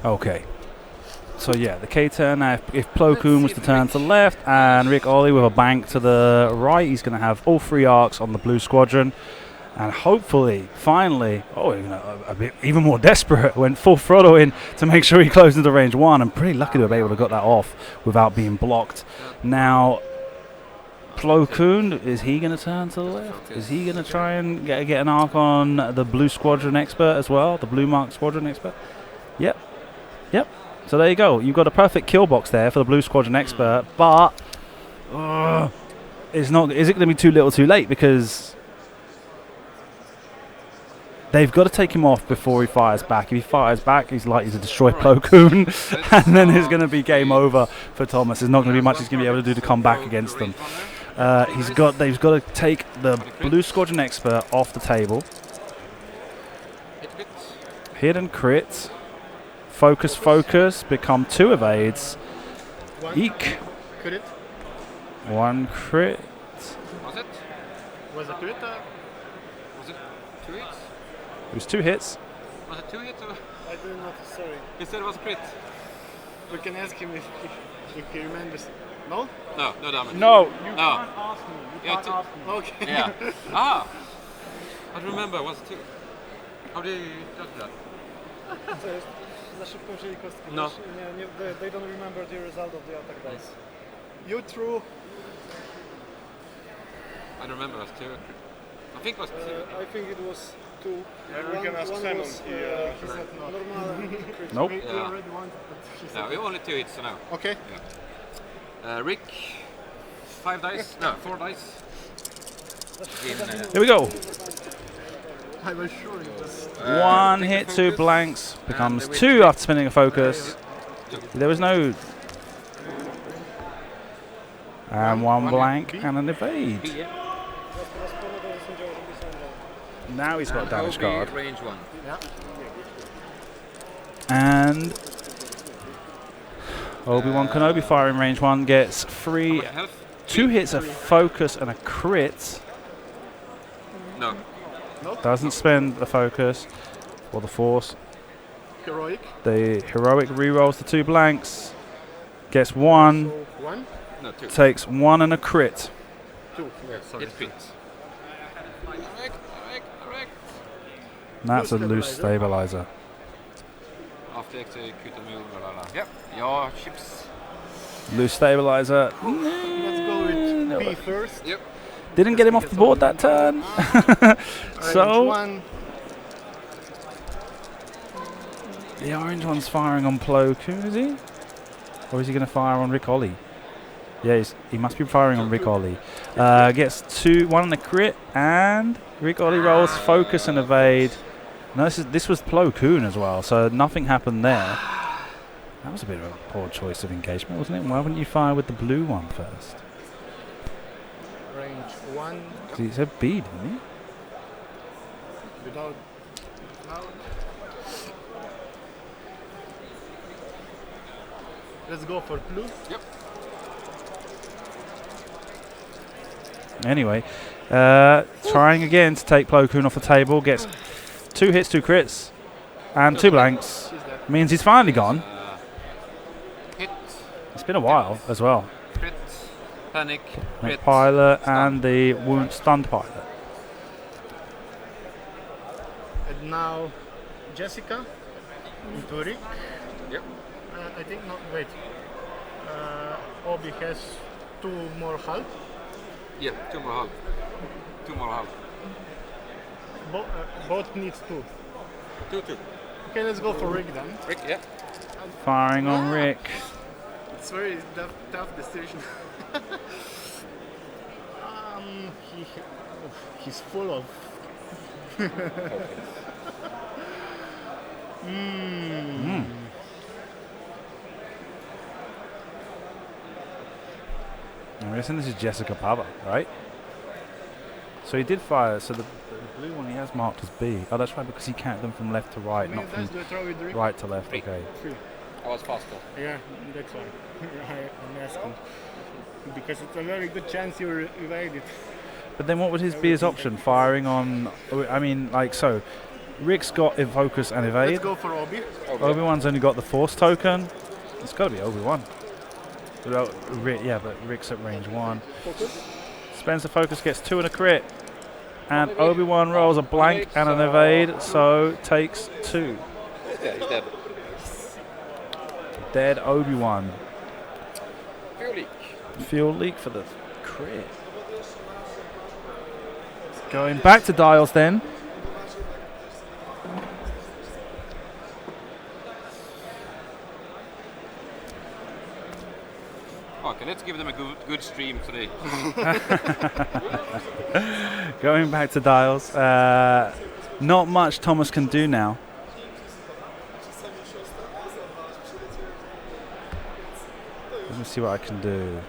Okay. So yeah, the K turn. Now, if Plo Koon was to turn to the left and Rick Ollie with a bank to the right, he's going to have all 3 arcs on the blue squadron, and hopefully, finally, a bit even more desperate, went full throttle in to make sure he closed into range 1. I'm pretty lucky to have been able to got that off without being blocked. Now, Plo Koon, is he going to turn to the left? Is he going to try and get an arc on the blue squadron expert as well, the blue mark squadron expert? Yep. So there you go. You've got a perfect kill box there for the blue squadron expert, but it's not. Is it going to be too little, too late? Because they've got to take him off before he fires back. If he fires back, he's likely to destroy Plo Koon, and then it's going to be game over for Thomas. There's not going to be much he's going to be able to do to come back against them. They've got to take the blue squadron expert off the table. Hidden crit. Focus, become 2 evades. Eek. Could it? 1 crit. Was it? Was it crit? Was it 2 hits? It was 2 hits. Was it 2 hits? Or? I didn't notice, sorry. He said it was a crit. We can ask him if he remembers. No? No damage. No. You can't ask me. You can't ask me. Okay. Yeah. I remember, was it 2? How did you judge that? Za szybko wzięli kostki. No. They don't remember the result of the attack dice. You threw. I don't remember, it was 2. I think it was 2. I think it was 2. We can ask Simon. He said normal. Nope. We Yeah. already wanted, but he said No, we only 2 hits, so no. okay. Rick, 5 dice? No, 4 dice. Here we go. I was sure it was. 1 hit, 2 blanks. Becomes 2 after spinning a focus. There was no. And 1 blank and an evade. Now he's got a damage card. Range 1. Yeah. And Obi-Wan Kenobi firing range 1 gets 3, 2 hits, a focus and a crit. No. Doesn't spend the focus or the force. Heroic. The heroic re-rolls the 2 blanks. Gets 1, So 1, No, 2. takes 1 and a crit. 2. Yeah, sorry. It fits. And that's a loose stabilizer. Off have to execute a move. Blah, blah, blah. Yep. Yeah, chips. Loose stabilizer. Let's go with B first. Yep. Didn't get him off the board that turn. So One. the orange one's firing on Plo Koon, is he? Or is he going to fire on Rick Ollie? Yeah, he must be firing on Rick Ollie. Gets 2-1 on the crit, and Rick Ollie rolls focus and evade. No, this was Plo Koon as well, so nothing happened there. That was a bit of a poor choice of engagement, wasn't it? Why wouldn't you fire with the blue one first? Range 1. He said B, didn't he? Without. Let's go for blue. Yep. Anyway, trying again to take Plo Koon off the table. Gets 2 hits, 2 crits, and 2 blanks. Means he's finally gone. Hit. It's been a while as well. Crit. Panic. Crit. Pilot stun. and the wound stunned pilot. And now Jessica into Rick. Yep. I think not. Wait. Obi has 2 more health. Yeah, 2 more health. 2 more health. Both needs 2. 2. Okay, let's go for Rick then. Rick, yeah. Firing on Rick. It's very tough decision. He's full of. I'm guessing this is Jessica Pava, right? So he did fire, so the blue one he has marked as B. Oh, that's right, because he counted them from left to right, not from right to left. Three. Okay. I was faster. Yeah, that's why I'm asking. Because it's a very good chance you evade it. But then what would his be his option? Firing on, I mean, like, so Rick's got focus and evade. Let's go for Obi. Obi-Wan's only got the force token. It's got to be Obi-Wan. Yeah, but Rick's at range 1. Spends the focus, gets 2 and a crit. And Obi-Wan rolls a blank and an evade, so takes 2. Yeah, he's dead. Dead Obi-Wan. Fuel leak. Fuel leak for the crit. Going back to dials then. Okay, let's give them a good stream today. Going back to dials. Not much Tomas can do now. Let me see what I can do.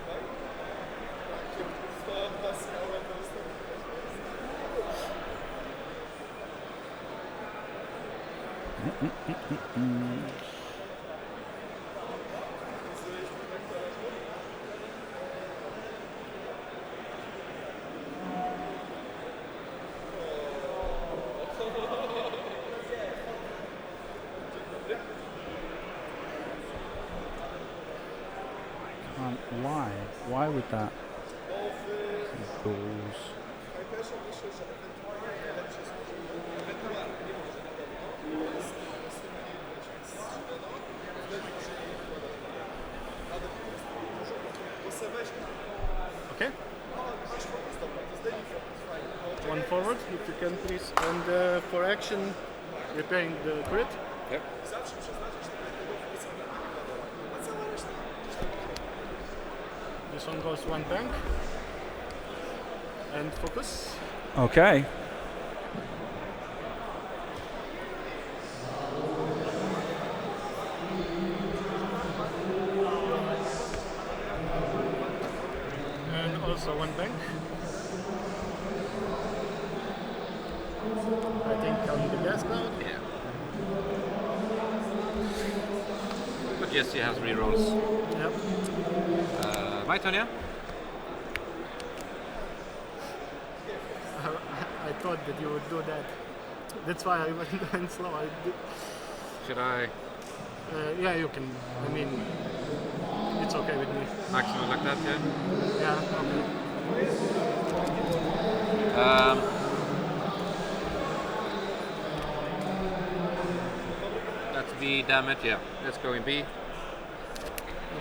Why would that? Balls. Okay. One forward, if you can please. And for action, repairing the crit. Yep. This one goes 1 bank. And focus. Okay. And also 1 bank. I think on the gas cloud. Yeah. But Jesse has rerolls. Yep. My turn, yeah? I thought that you would do that. That's why I went slow. Should I Yeah, you can. I mean, it's okay with me. maximum like that, yeah? Yeah, okay. That's It's B, damn it, yeah. Let's go in B. You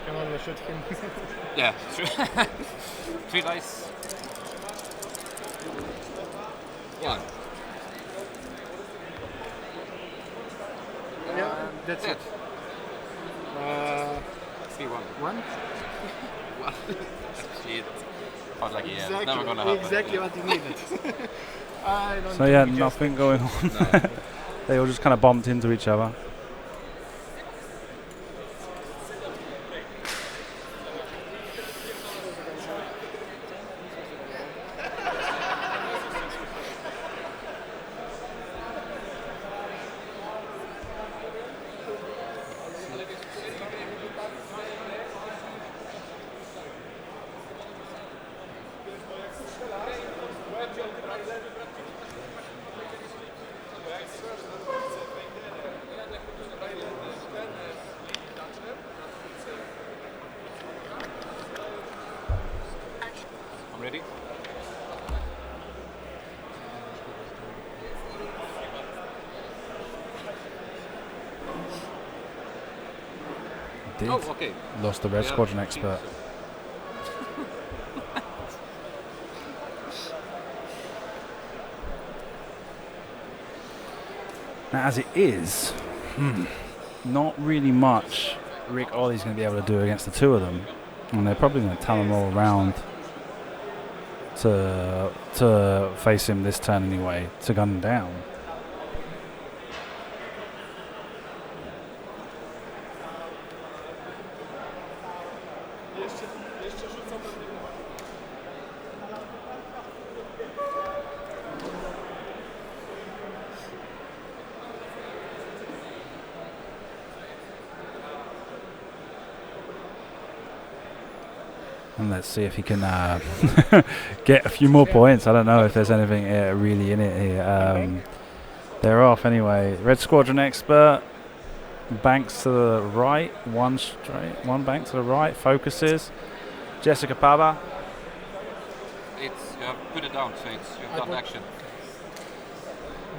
can always shoot him. Yeah, 3 dice. 1. Yeah, that's it. B1. 1? Shit. I was like, yeah, Exactly, it's never gonna happen. exactly what you needed. I don't So yeah, think we nothing going on. No. They all just kind of bumped into each other. I'm ready. Did Oh, okay. lost the red Yeah, squadron I expert. think Now, as it is, not really much Rick Ollie's going to be able to do against the two of them, and they're probably going to tell them all around to face him this turn anyway, to gun him down. And let's see if he can get a few more points. I don't know if there's anything really in it here. They're off anyway. Red Squadron expert banks to the right, one straight, one bank to the right, focuses. Jessica Pava. it's, you have put it down, so it's, you've I done put- action.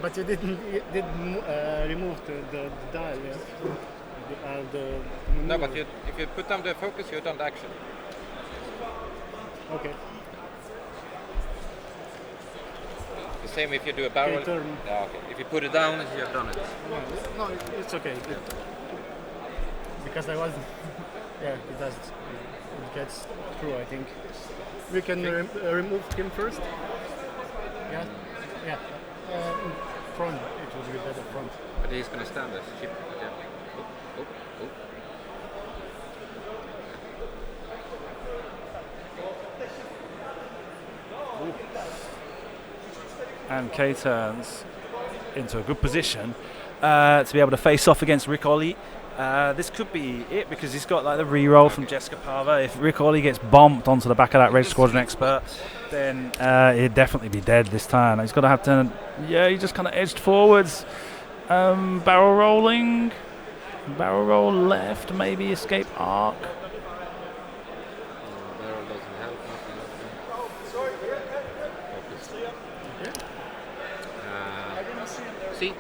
But you didn't remove the dial, yeah? The No, maneuver. but if you put down the focus, you've done the action. Okay. The same if you do a barrel. Okay, turn. Yeah, okay. If you put it down, you have done it. No, it's okay. Because I wasn't. Yeah, it does. It gets through, I think. We can remove him first. Yeah. Yeah. In front. It would be better front. But he's gonna stand as ship. Yeah. Oh, oh, oh. And Kay turns into a good position to be able to face off against Rick Ollie. This could be it because he's got like the re-roll from Jessica Pava. If Rick Ollie gets bumped onto the back of that Red Squadron expert, then he'd definitely be dead this turn. He's got to have to. Yeah, he just kind of edged forwards, barrel rolling, barrel roll left, maybe escape arc. Barrel doesn't help. Nothing. Focus. C.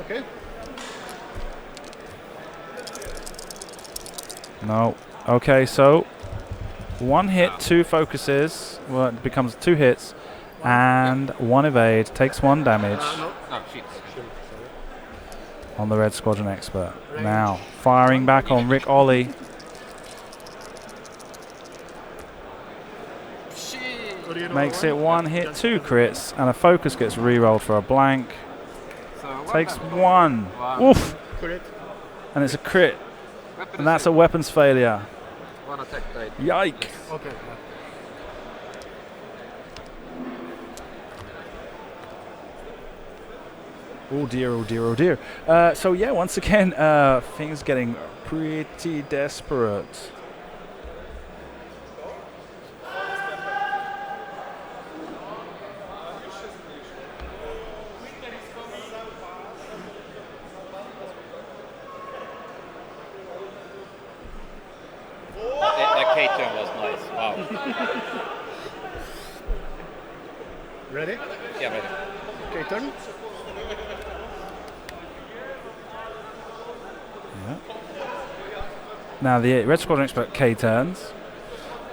Okay. No. Okay, so one hit, two focuses. Well, it becomes 2 hits, and 1 evade. Takes 1 damage No. Oh, shit. on the Red Squadron expert. Now firing back on Rick Ollie. Shit. What do you know? Makes it 1 hit, 2 crits, and a focus gets re-rolled for a blank. So one Takes damage. 1. One. Oof! Correct. And it's a crit, Weapon and that's a escape. weapons failure. 1 attack died. Yikes! Okay. Oh dear, oh dear, oh dear. So yeah, once again, things getting pretty desperate. That K turn was nice. Wow. Ready? Yeah, ready. Okay, turn. Now the Red Squadron expert K turns.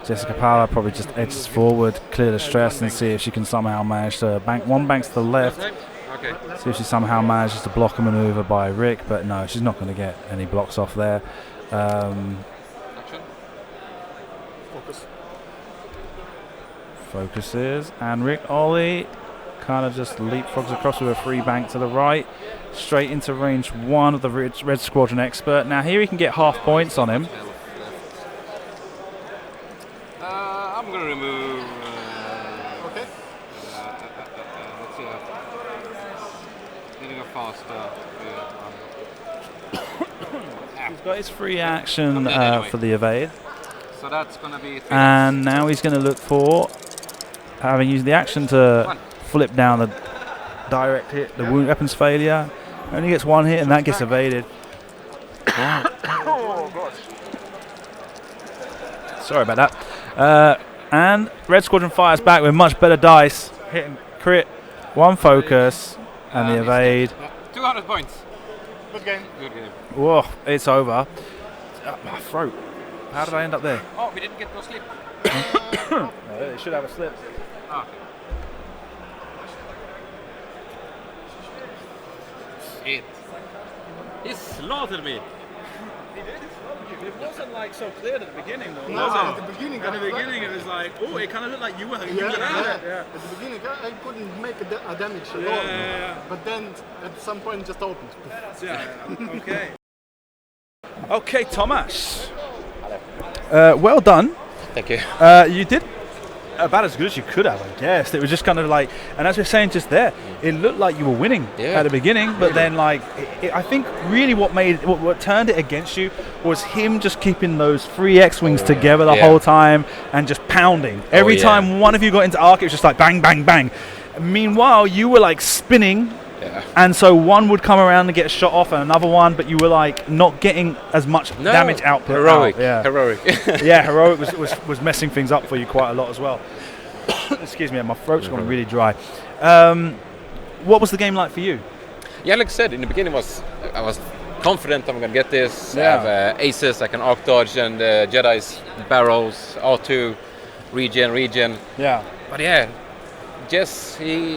Jessica Power probably just edges forward, clear the stress, and see if she can somehow manage to bank. One banks to the left. Okay. See if she somehow manages to block a maneuver by Rick, but no, she's not going to get any blocks off there. Action. Focus. Focuses, and Rick Ollie kind of just leapfrogs across with a free bank to the right, straight into range 1 of the Red Squadron expert. Now here he can get half points on him. I'm going to remove... Okay. let's see. Getting a faster... He's got his free action Anyway. for the evade. So that's going to be 3 And now he's going to look for, having used the action to 1. flip down the direct hit, the wound weapons failure. Only gets 1 hit and that gets evaded. Oh gosh. Sorry about that. And Red Squadron fires back with much better dice. Hit and crit, 1 focus, and the evade. 200 points. Good game. Good game. Whoa, it's over. My throat. How did I end up there? Oh, we didn't get no sleep. No, they should have a slip. Okay. Shit. He slaughtered me. It wasn't like so clear at the beginning though. No, at the beginning. At the beginning it was like, oh, it kind of looked like you were. Yeah. At the beginning, I couldn't make a damage at all. But then, at some point, it just opened. Okay. Okay, Tomas. Well done. Thank you. You did about as good as you could have, I guess. It was just kind of like, and as we were saying just there, it looked like you were winning at the beginning, but then like, I think really what turned it against you was him just keeping those 3 X-Wings together the whole time and just pounding. Every time one of you got into arc, it was just like bang, bang, bang. Meanwhile, you were like spinning. And so one would come around and get shot off and another one, but you were like not getting as much damage output. Heroic. Heroic. Heroic was messing things up for you quite a lot as well. Excuse me, my throat's gone really dry. What was the game like for you? Yeah, like I said, in the beginning I was confident I'm gonna get this. I have aces, I can arc dodge, and Jedi's barrels, R2, regen. Yeah. But he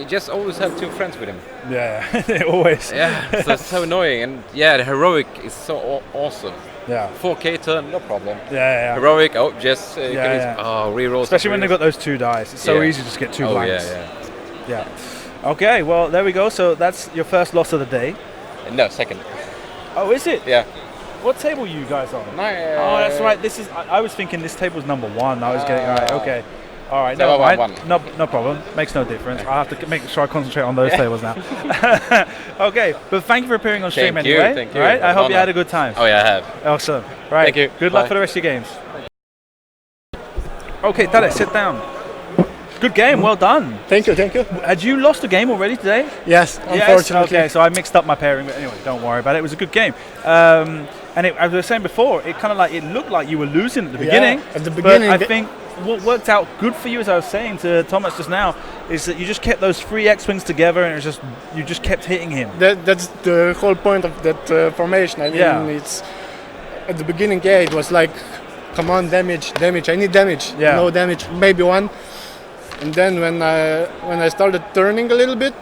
just always had 2 friends with him. Yeah, always. Yeah, so it's so annoying. And the heroic is so awesome. Yeah. 4K turn, no problem. Yeah. Heroic, rerolls. Especially when they've got those 2 dice. It's so easy to just get 2 blanks. Yeah. Okay, well, there we go. So that's your first loss of the day. No, second. Oh, is it? Yeah. What table are you guys on? No, oh, that's right. This is. I was thinking this table's number 1. I was getting. All right. Okay. All right. So No problem. Makes no difference. I have to make sure I concentrate on those tables now. Okay. But thank you for appearing on stream anyway. Thank you. All right. I hope you had a good time. Oh yeah, I have. Awesome. Right. Thank you. Good luck for the rest of your games. Okay, Tadej, sit down. Good game. Well done. Thank you. Had you lost a game already today? Yes, unfortunately. Okay, so I mixed up my pairing, but anyway, don't worry about it. It was a good game. And as I was saying before, it looked like you were losing at the beginning. At the beginning, but I think what worked out good for you, as I was saying to Tomas just now, is that you just kept those 3 X-Wings together, and you just kept hitting him. That's the whole point of that formation. I mean, it's at the beginning. It was like, come on, damage. I need damage. Yeah. No damage, maybe 1. And then when I started turning a little bit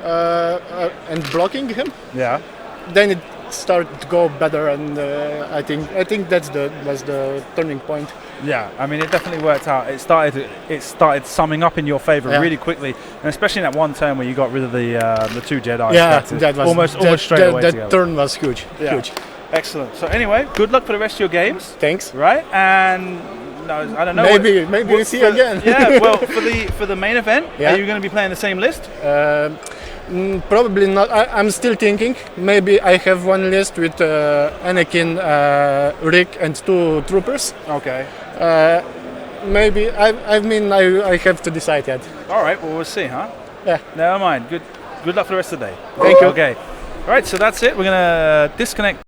and blocking him, then it started to go better, and I think was the turning point. Yeah, I mean, it definitely worked out. It started summing up in your favor really quickly, and especially in that one turn where you got rid of the 2 Jedi. Yeah, that was almost straight away. That turn was huge. Huge. Excellent. So anyway, good luck for the rest of your games. Thanks. Right, and no, I don't know. Maybe we see again. Yeah. Well, for the main event, are you going to be playing the same list? Probably not. I'm still thinking. Maybe I have one list with Anakin, Rick, and 2 troopers. Okay. Maybe. I have to decide yet. All right. Well, we'll see, huh? Yeah. Never mind. Good luck for the rest of the day. Thank you. Okay. All right. So that's it. We're gonna disconnect